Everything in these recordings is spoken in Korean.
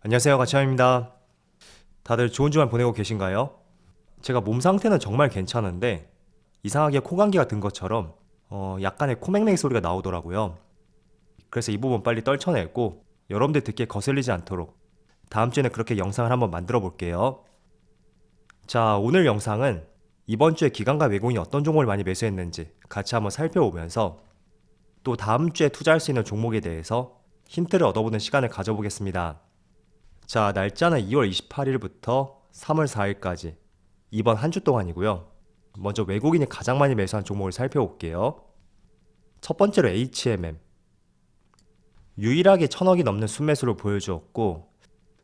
안녕하세요, 가치환입니다. 다들 좋은 주말 보내고 계신가요? 제가 몸 상태는 정말 괜찮은데 이상하게 코감기가 든 것처럼 약간의 코맹맹이 소리가 나오더라고요. 그래서 이 부분 빨리 떨쳐내고 여러분들 듣기에 거슬리지 않도록 다음 주에는 그렇게 영상을 한번 만들어 볼게요. 자, 오늘 영상은 이번 주에 기관과 외국인이 어떤 종목을 많이 매수했는지 같이 한번 살펴보면서 또 다음 주에 투자할 수 있는 종목에 대해서 힌트를 얻어보는 시간을 가져보겠습니다. 자, 날짜는 2월 28일부터 3월 4일까지 이번 한 주 동안이고요. 먼저 외국인이 가장 많이 매수한 종목을 살펴볼게요. 첫 번째로 HMM. 유일하게 1000억이 넘는 순매수를 보여주었고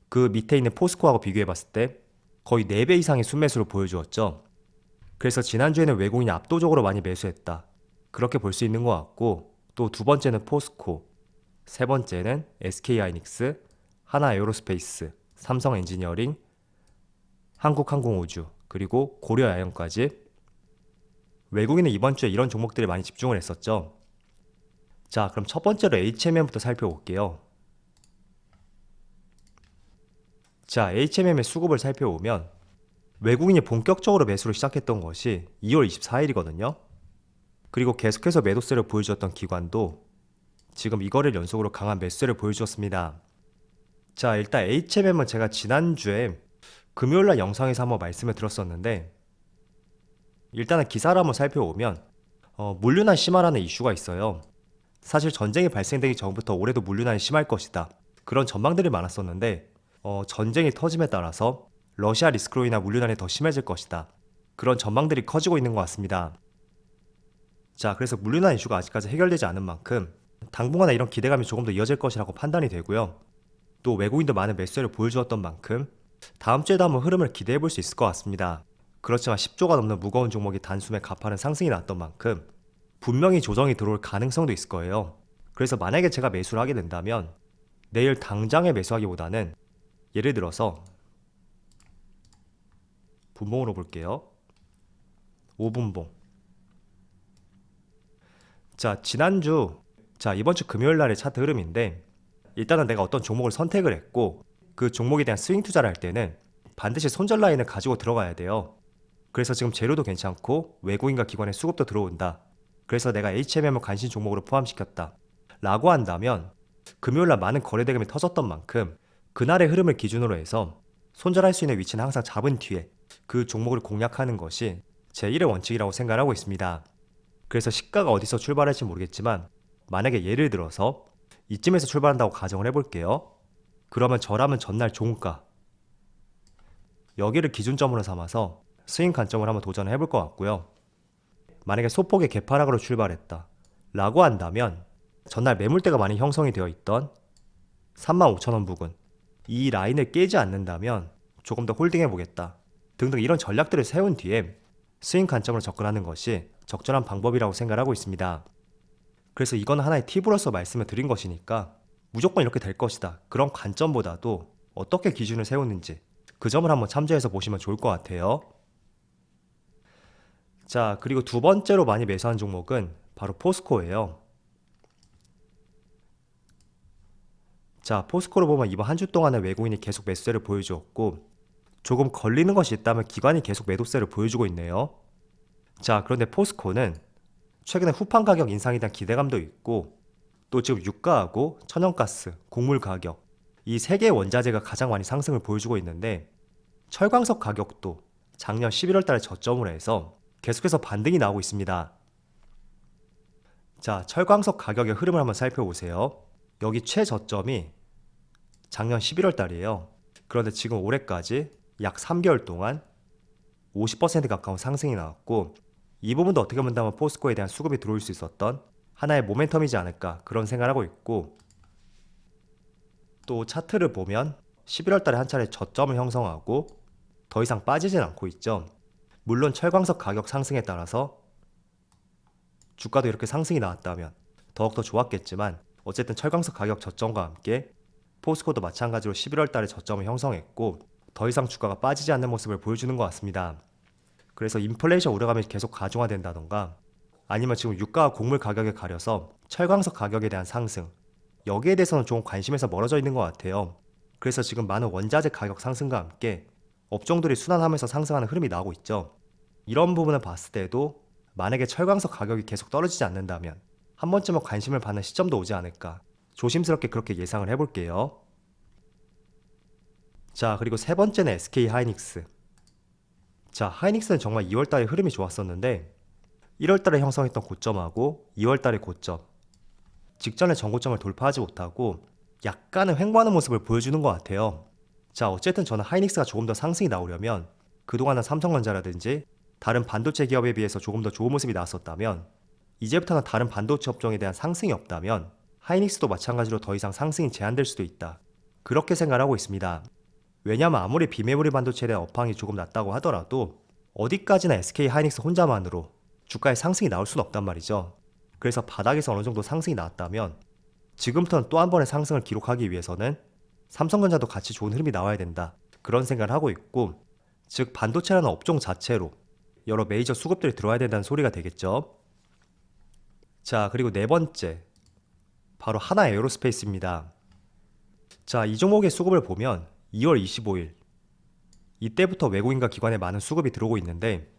그 밑에 있는 포스코하고 비교해봤을 때 거의 4배 이상의 순매수를 보여주었죠. 그래서 지난주에는 외국인이 압도적으로 많이 매수했다. 그렇게 볼 수 있는 것 같고 또 두 번째는 포스코, 세 번째는 SK하이닉스, 하나에어로스페이스, 삼성엔지니어링, 한국항공우주, 그리고 고려야영까지 외국인은 이번 주에 이런 종목들에 많이 집중을 했었죠. 자, 그럼 첫 번째로 HMM부터 살펴볼게요. 자, HMM의 수급을 살펴보면 외국인이 본격적으로 매수를 시작했던 것이 2월 24일이거든요. 그리고 계속해서 매도세를 보여주었던 기관도 지금 이거를 연속으로 강한 매수세를 보여주었습니다. 자, 일단 HMM은 제가 지난주에 금요일날 영상에서 한번 말씀을 드렸었는데 일단은 기사를 한번 살펴보면 물류난 심화라는 이슈가 있어요. 사실 전쟁이 발생되기 전부터 올해도 물류난이 심할 것이다. 그런 전망들이 많았었는데 전쟁이 터짐에 따라서 러시아 리스크로 인한 물류난이 더 심해질 것이다. 그런 전망들이 커지고 있는 것 같습니다. 자, 그래서 물류난 이슈가 아직까지 해결되지 않은 만큼 당분간은 이런 기대감이 조금 더 이어질 것이라고 판단이 되고요. 또 외국인도 많은 매수세를 보여주었던 만큼 다음 주에도 한번 흐름을 기대해 볼 수 있을 것 같습니다. 그렇지만 10조가 넘는 무거운 종목이 단숨에 가파른 상승이 났던 만큼 분명히 조정이 들어올 가능성도 있을 거예요. 그래서 만약에 제가 매수를 하게 된다면 내일 당장에 매수하기보다는 예를 들어서 분봉으로 볼게요. 5분봉. 자, 이번 주 금요일 날의 차트 흐름인데 일단은 내가 어떤 종목을 선택을 했고 그 종목에 대한 스윙 투자를 할 때는 반드시 손절 라인을 가지고 들어가야 돼요. 그래서 지금 재료도 괜찮고 외국인과 기관의 수급도 들어온다. 그래서 내가 HMM을 관심 종목으로 포함시켰다. 라고 한다면 금요일날 많은 거래 대금이 터졌던 만큼 그날의 흐름을 기준으로 해서 손절할 수 있는 위치는 항상 잡은 뒤에 그 종목을 공략하는 것이 제1의 원칙이라고 생각하고 있습니다. 그래서 시가가 어디서 출발할지 모르겠지만 만약에 예를 들어서 이쯤에서 출발한다고 가정을 해볼게요. 그러면 저라면 전날 종가 여기를 기준점으로 삼아서 스윙 관점을 한번 도전을 해볼 것 같고요. 만약에 소폭의 개파락으로 출발했다 라고 한다면 전날 매물대가 많이 형성이 되어 있던 35,000원 부근 이 라인을 깨지 않는다면 조금 더 홀딩해 보겠다 등등 이런 전략들을 세운 뒤에 스윙 관점으로 접근하는 것이 적절한 방법이라고 생각하고 있습니다. 그래서 이건 하나의 팁으로서 말씀을 드린 것이니까 무조건 이렇게 될 것이다 그런 관점보다도 어떻게 기준을 세우는지 그 점을 한번 참조해서 보시면 좋을 것 같아요. 자, 그리고 두 번째로 많이 매수한 종목은 바로 포스코예요. 자, 포스코를 보면 이번 한 주 동안은 외국인이 계속 매수세를 보여주었고 조금 걸리는 것이 있다면 기관이 계속 매도세를 보여주고 있네요. 자, 그런데 포스코는 최근에 후판 가격 인상에 대한 기대감도 있고 또 지금 유가하고 천연가스, 곡물 가격 이 세 개의 원자재가 가장 많이 상승을 보여주고 있는데 철광석 가격도 작년 11월 달에 저점을 해서 계속해서 반등이 나오고 있습니다. 자, 철광석 가격의 흐름을 한번 살펴보세요. 여기 최저점이 작년 11월 달이에요. 그런데 지금 올해까지 약 3개월 동안 50% 가까운 상승이 나왔고 이 부분도 어떻게 본다면 포스코에 대한 수급이 들어올 수 있었던 하나의 모멘텀이지 않을까 그런 생각을 하고 있고 또 차트를 보면 11월 달에 한 차례 저점을 형성하고 더 이상 빠지진 않고 있죠. 물론 철광석 가격 상승에 따라서 주가도 이렇게 상승이 나왔다면 더욱더 좋았겠지만 어쨌든 철광석 가격 저점과 함께 포스코도 마찬가지로 11월 달에 저점을 형성했고 더 이상 주가가 빠지지 않는 모습을 보여주는 것 같습니다. 그래서 인플레이션 우려감이 계속 가중화된다던가 아니면 지금 유가와 곡물 가격에 가려서 철광석 가격에 대한 상승 여기에 대해서는 좀 관심에서 멀어져 있는 것 같아요. 그래서 지금 많은 원자재 가격 상승과 함께 업종들이 순환하면서 상승하는 흐름이 나오고 있죠. 이런 부분을 봤을 때도 만약에 철강석 가격이 계속 떨어지지 않는다면 한 번쯤은 관심을 받는 시점도 오지 않을까 조심스럽게 그렇게 예상을 해볼게요. 자, 그리고 세 번째는 SK 하이닉스. 자, 하이닉스는 정말 2월달에 흐름이 좋았었는데 1월달에 형성했던 고점하고 2월달의 고점, 직전의 전고점을 돌파하지 못하고 약간은 횡보하는 모습을 보여주는 것 같아요. 자, 어쨌든 저는 하이닉스가 조금 더 상승이 나오려면 그동안은 삼성전자라든지 다른 반도체 기업에 비해서 조금 더 좋은 모습이 나왔었다면 이제부터는 다른 반도체 업종에 대한 상승이 없다면 하이닉스도 마찬가지로 더 이상 상승이 제한될 수도 있다. 그렇게 생각하고 있습니다. 왜냐하면 아무리 비메모리 반도체에 대한 업황이 조금 낮다고 하더라도 어디까지나 SK 하이닉스 혼자만으로 주가에 상승이 나올 수는 없단 말이죠. 그래서 바닥에서 어느 정도 상승이 나왔다면 지금부터는 또 한 번의 상승을 기록하기 위해서는 삼성전자도 같이 좋은 흐름이 나와야 된다. 그런 생각을 하고 있고, 즉 반도체라는 업종 자체로 여러 메이저 수급들이 들어와야 된다는 소리가 되겠죠. 자, 그리고 네 번째, 바로 하나 에어로스페이스입니다. 자, 이 종목의 수급을 보면 2월 25일 이때부터 외국인과 기관에 많은 수급이 들어오고 있는데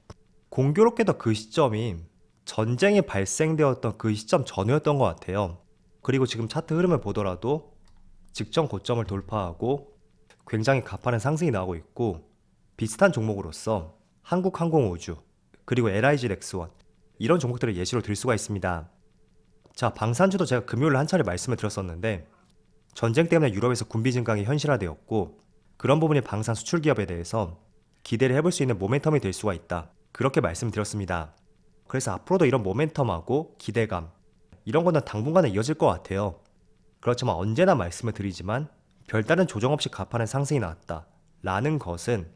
공교롭게도 그 시점이 전쟁이 발생되었던 그 시점 전후였던 것 같아요. 그리고 지금 차트 흐름을 보더라도 직전 고점을 돌파하고 굉장히 가파른 상승이 나오고 있고, 비슷한 종목으로서 한국항공우주 그리고 LIG 렉스원 이런 종목들을 예시로 들 수가 있습니다. 자, 방산주도 제가 금요일에 한 차례 말씀을 드렸었는데 전쟁 때문에 유럽에서 군비 증강이 현실화되었고 그런 부분이 방산 수출 기업에 대해서 기대를 해볼 수 있는 모멘텀이 될 수가 있다. 그렇게 말씀드렸습니다. 그래서 앞으로도 이런 모멘텀하고 기대감 이런 거는 당분간은 이어질 것 같아요. 그렇지만 언제나 말씀을 드리지만 별다른 조정 없이 가파른 상승이 나왔다 라는 것은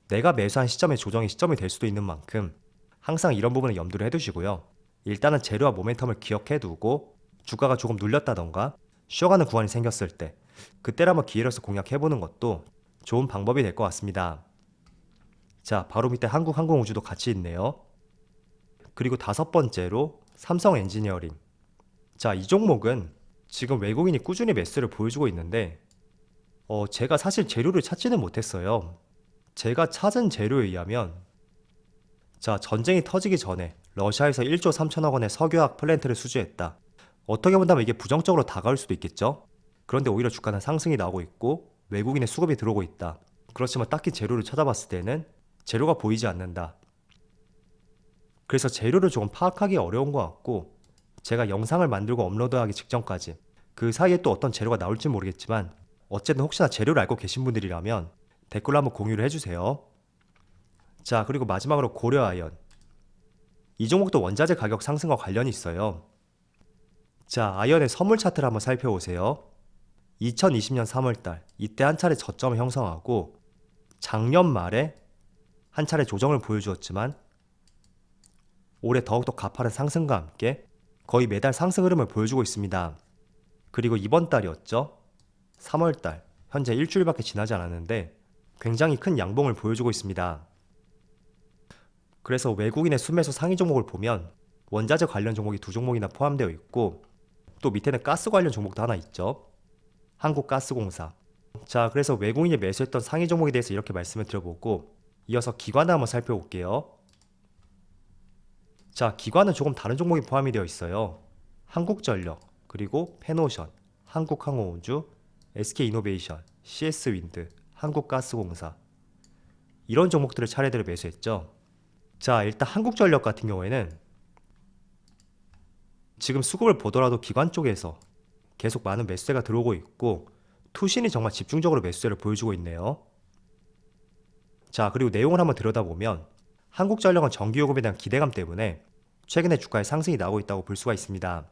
내가 매수한 시점의 조정이 시점이 될 수도 있는 만큼 항상 이런 부분을 염두를 해두시고요. 일단은 재료와 모멘텀을 기억해 두고 주가가 조금 눌렸다던가 쉬어가는 구간이 생겼을 때 그때를 한번 기회로서 공략해보는 것도 좋은 방법이 될 것 같습니다. 자, 바로 밑에 한국항공우주도 같이 있네요. 그리고 다섯 번째로 삼성 엔지니어링. 자, 이 종목은 지금 외국인이 꾸준히 매수를 보여주고 있는데 제가 사실 재료를 찾지는 못했어요. 제가 찾은 재료에 의하면 자, 전쟁이 터지기 전에 러시아에서 1조 3천억 원의 석유화학 플랜트를 수주했다. 어떻게 본다면 이게 부정적으로 다가올 수도 있겠죠? 그런데 오히려 주가는 상승이 나오고 있고 외국인의 수급이 들어오고 있다. 그렇지만 딱히 재료를 찾아봤을 때는 재료가 보이지 않는다. 그래서 재료를 조금 파악하기 어려운 것 같고 제가 영상을 만들고 업로드하기 직전까지 그 사이에 또 어떤 재료가 나올지 모르겠지만 어쨌든 혹시나 재료를 알고 계신 분들이라면 댓글로 한번 공유를 해주세요. 자, 그리고 마지막으로 고려아연. 이 종목도 원자재 가격 상승과 관련이 있어요. 자, 아연의 선물 차트를 한번 살펴보세요. 2020년 3월달 이때 한 차례 저점을 형성하고 작년 말에 한 차례 조정을 보여주었지만 올해 더욱더 가파른 상승과 함께 거의 매달 상승 흐름을 보여주고 있습니다. 그리고 이번 달이었죠. 3월달 현재 일주일밖에 지나지 않았는데 굉장히 큰 양봉을 보여주고 있습니다. 그래서 외국인의 순매수 상위 종목을 보면 원자재 관련 종목이 두 종목이나 포함되어 있고 또 밑에는 가스 관련 종목도 하나 있죠. 한국가스공사. 자, 그래서 외국인이 매수했던 상위 종목에 대해서 이렇게 말씀을 드려보고 이어서 기관을 한번 살펴볼게요. 자, 기관은 조금 다른 종목이 포함이 되어 있어요. 한국전력, 그리고 페노션, 한국항공우주, SK이노베이션, CS윈드, 한국가스공사 이런 종목들을 차례대로 매수했죠. 자, 일단 한국전력 같은 경우에는 지금 수급을 보더라도 기관 쪽에서 계속 많은 매수세가 들어오고 있고 투신이 정말 집중적으로 매수세를 보여주고 있네요. 자, 그리고 내용을 한번 들여다보면 한국전력은 전기요금에 대한 기대감 때문에 최근에 주가에 상승이 나오고 있다고 볼 수가 있습니다.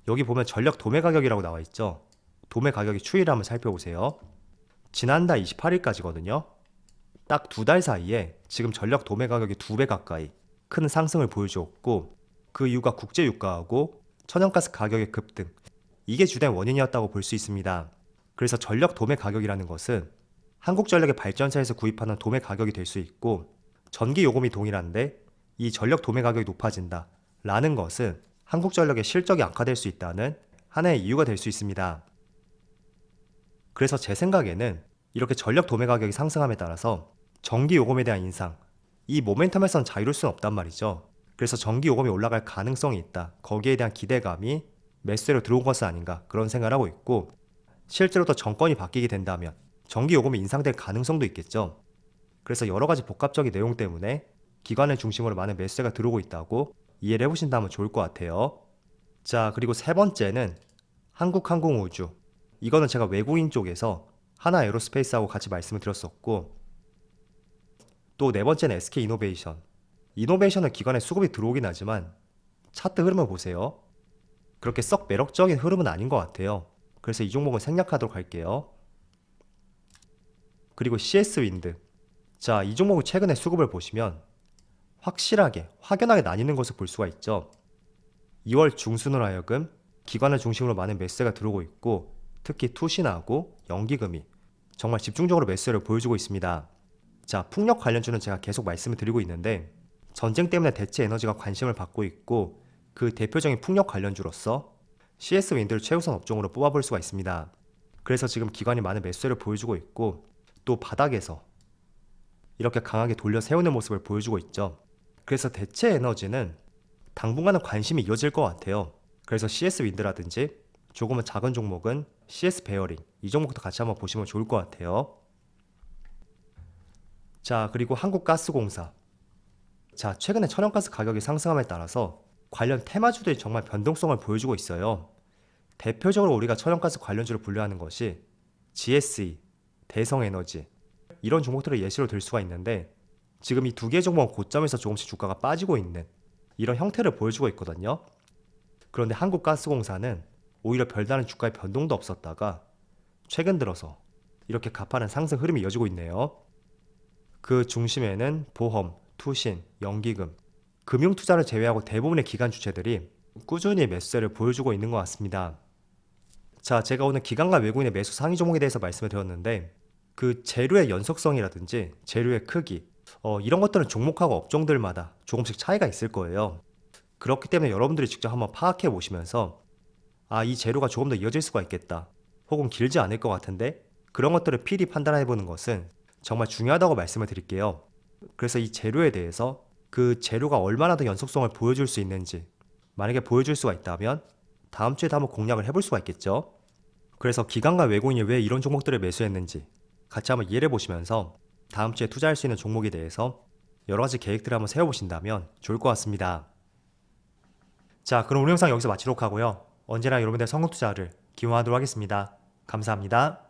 여기 보면 전력 도매 가격이라고 나와 있죠. 도매 가격의 추이를 한번 살펴보세요. 지난달 28일까지거든요. 딱 두 달 사이에 지금 전력 도매 가격이 2배 가까이 큰 상승을 보여주었고 그 이유가 국제유가하고 천연가스 가격의 급등, 이게 주된 원인이었다고 볼 수 있습니다. 그래서 전력 도매 가격이라는 것은 한국전력의 발전사에서 구입하는 도매 가격이 될 수 있고 전기 요금이 동일한데 이 전력 도매 가격이 높아진다 라는 것은 한국전력의 실적이 악화될 수 있다는 하나의 이유가 될 수 있습니다. 그래서 제 생각에는 이렇게 전력 도매 가격이 상승함에 따라서 전기 요금에 대한 인상, 이 모멘텀에선 자유로울 수는 없단 말이죠. 그래서 전기 요금이 올라갈 가능성이 있다. 거기에 대한 기대감이 매수세로 들어온 것은 아닌가 그런 생각을 하고 있고, 실제로 또 정권이 바뀌게 된다면 전기 요금이 인상될 가능성도 있겠죠. 그래서 여러 가지 복합적인 내용 때문에 기관을 중심으로 많은 매수세가 들어오고 있다고 이해를 해보신다면 좋을 것 같아요. 자, 그리고 세 번째는 한국항공우주. 이거는 제가 외국인 쪽에서 하나에어로스페이스하고 같이 말씀을 드렸었고, 또 네 번째는 SK이노베이션. 이노베이션은 기관에 수급이 들어오긴 하지만 차트 흐름을 보세요. 그렇게 썩 매력적인 흐름은 아닌 것 같아요. 그래서 이 종목은 생략하도록 할게요. 그리고 CS윈드. 자, 이 종목은 최근에 수급을 보시면 확실하게, 확연하게 나뉘는 것을 볼 수가 있죠. 2월 중순으로 하여금 기관을 중심으로 많은 매수세가 들어오고 있고, 특히 투신하고 연기금이 정말 집중적으로 매수세를 보여주고 있습니다. 자, 풍력 관련주는 제가 계속 말씀을 드리고 있는데, 전쟁 때문에 대체 에너지가 관심을 받고 있고, 그 대표적인 풍력 관련주로서 CS윈드를 최우선 업종으로 뽑아볼 수가 있습니다. 그래서 지금 기관이 많은 매수세를 보여주고 있고, 또 바닥에서 이렇게 강하게 돌려 세우는 모습을 보여주고 있죠. 그래서 대체 에너지는 당분간은 관심이 이어질 것 같아요. 그래서 CS윈드라든지 조금은 작은 종목은 CS베어링, 이 종목도 같이 한번 보시면 좋을 것 같아요. 자, 그리고 한국가스공사. 자, 최근에 천연가스 가격이 상승함에 따라서 관련 테마주들이 정말 변동성을 보여주고 있어요. 대표적으로 우리가 천연가스 관련주를 분류하는 것이 GSE, 대성에너지, 이런 종목들을 예시로 들 수가 있는데, 지금 이 두 개의 종목은 고점에서 조금씩 주가가 빠지고 있는 이런 형태를 보여주고 있거든요. 그런데 한국가스공사는 오히려 별다른 주가의 변동도 없었다가 최근 들어서 이렇게 가파른 상승 흐름이 이어지고 있네요. 그 중심에는 보험, 투신, 연기금, 금융투자를 제외하고 대부분의 기관 주체들이 꾸준히 매수세를 보여주고 있는 것 같습니다. 자, 제가 오늘 기관과 외국인의 매수 상위 종목에 대해서 말씀을 드렸는데, 그 재료의 연속성이라든지 재료의 크기, 이런 것들은 종목하고 업종들마다 조금씩 차이가 있을 거예요. 그렇기 때문에 여러분들이 직접 한번 파악해 보시면서, 아, 이 재료가 조금 더 이어질 수가 있겠다, 혹은 길지 않을 것 같은데, 그런 것들을 필히 판단해 보는 것은 정말 중요하다고 말씀을 드릴게요. 그래서 이 재료에 대해서 그 재료가 얼마나 더 연속성을 보여줄 수 있는지, 만약에 보여줄 수가 있다면 다음 주에도 한번 공략을 해볼 수가 있겠죠. 그래서 기관과 외국인이 왜 이런 종목들을 매수했는지 같이 한번 이해를 보시면서 다음 주에 투자할 수 있는 종목에 대해서 여러 가지 계획들을 한번 세워보신다면 좋을 것 같습니다. 자, 그럼 오늘 영상 여기서 마치도록 하고요. 언제나 여러분들의 성공 투자를 기원하도록 하겠습니다. 감사합니다.